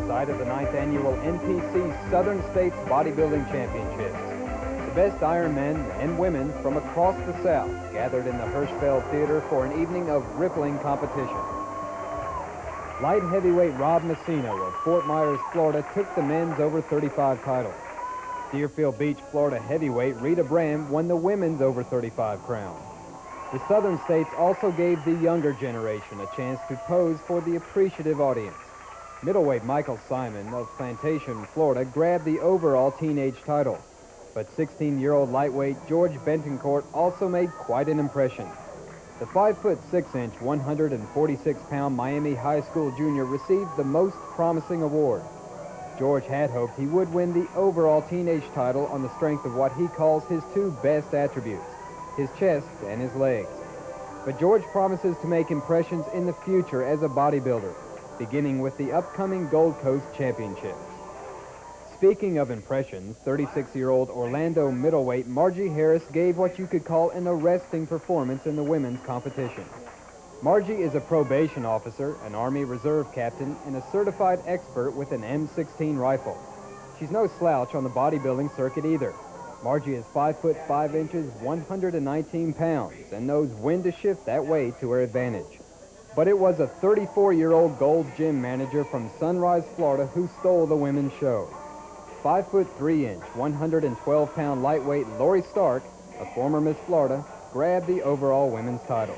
site of the 9th Annual NPC Southern States Bodybuilding Championships. The best Ironmen and women from across the South gathered in the Hirschfeld Theater for an evening of rippling competition. Light heavyweight Rob Messino of Fort Myers, Florida, took the men's over 35 title. Deerfield Beach, Florida heavyweight Rita Bram won the women's over 35 crown. The Southern States also gave the younger generation a chance to pose for the appreciative audience. Middleweight Michael Simon of Plantation, Florida, grabbed the overall teenage title. But 16-year-old lightweight Jorge Betancourt also made quite an impression. The 5'6", 146-pound Miami High School junior received the most promising award. George had hoped he would win the overall teenage title on the strength of what he calls his two best attributes, his chest and his legs. But George promises to make impressions in the future as a bodybuilder, beginning with the upcoming Gold Coast Championships. Speaking of impressions, 36-year-old Orlando middleweight Margie Harris gave what you could call an arresting performance in the women's competition. Margie is a probation officer, an Army Reserve captain, and a certified expert with an M16 rifle. She's no slouch on the bodybuilding circuit either. Margie is 5'5", 119 pounds, and knows when to shift that weight to her advantage. But it was a 34-year-old Gold Gym manager from Sunrise, Florida, who stole the women's show. 5'3", 112-pound lightweight Lori Stark, a former Miss Florida, grabbed the overall women's title.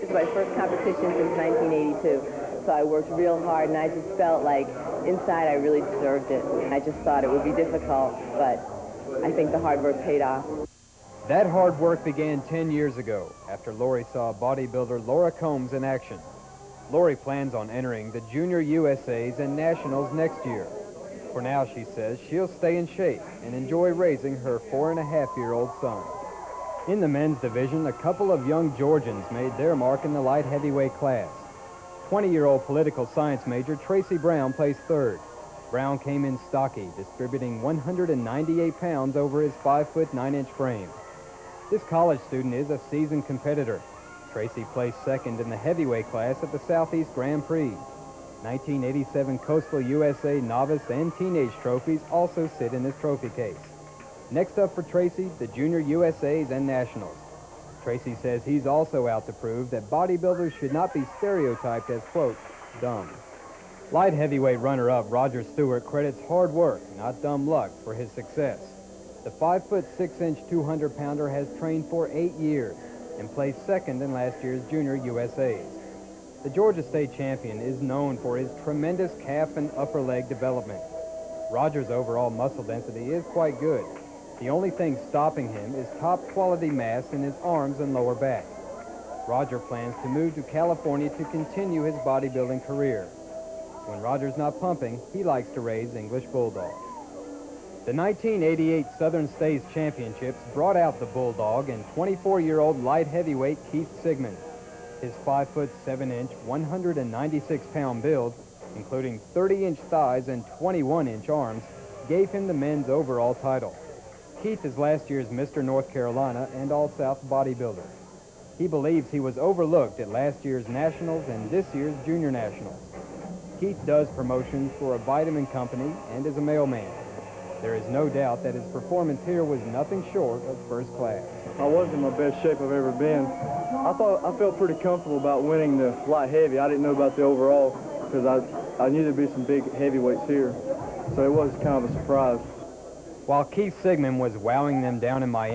This is my first competition since 1982, so I worked real hard, and I just felt like inside I really deserved it. I just thought it would be difficult, but I think the hard work paid off. That hard work began 10 years ago, after Lori saw bodybuilder Laura Combs in action. Lori plans on entering the Junior USAs and Nationals next year. For now, she says, she'll stay in shape and enjoy raising her 4.5-year-old son. In the men's division, a couple of young Georgians made their mark in the light heavyweight class. 20-year-old political science major Tracy Brown placed third. Brown came in stocky, distributing 198 pounds over his 5'9" frame. This college student is a seasoned competitor. Tracy placed second in the heavyweight class at the Southeast Grand Prix. 1987 Coastal USA novice and teenage trophies also sit in his trophy case. Next up for Tracy, the Junior USAs and Nationals. Tracy says he's also out to prove that bodybuilders should not be stereotyped as, quote, dumb. Light heavyweight runner-up Roger Stewart credits hard work, not dumb luck, for his success. The 5'6", 200-pounder has trained for 8 years and placed second in last year's Junior USAs. The Georgia State champion is known for his tremendous calf and upper leg development. Roger's overall muscle density is quite good. The only thing stopping him is top-quality mass in his arms and lower back. Roger plans to move to California to continue his bodybuilding career. When Roger's not pumping, he likes to raise English bulldogs. The 1988 Southern States Championships brought out the bulldog and 24-year-old light heavyweight Keith Sigmund. His 5'7", 196-pound build, including 30-inch thighs and 21-inch arms, gave him the men's overall title. Keith is last year's Mr. North Carolina and All-South bodybuilder. He believes he was overlooked at last year's Nationals and this year's Junior Nationals. Keith does promotions for a vitamin company and is a mailman. There is no doubt that his performance here was nothing short of first class. I was in my best shape I've ever been. I felt pretty comfortable about winning the light heavy. I didn't know about the overall because I knew there'd be some big heavyweights here. So it was kind of a surprise. While Keith Sigmund was wowing them down in Miami,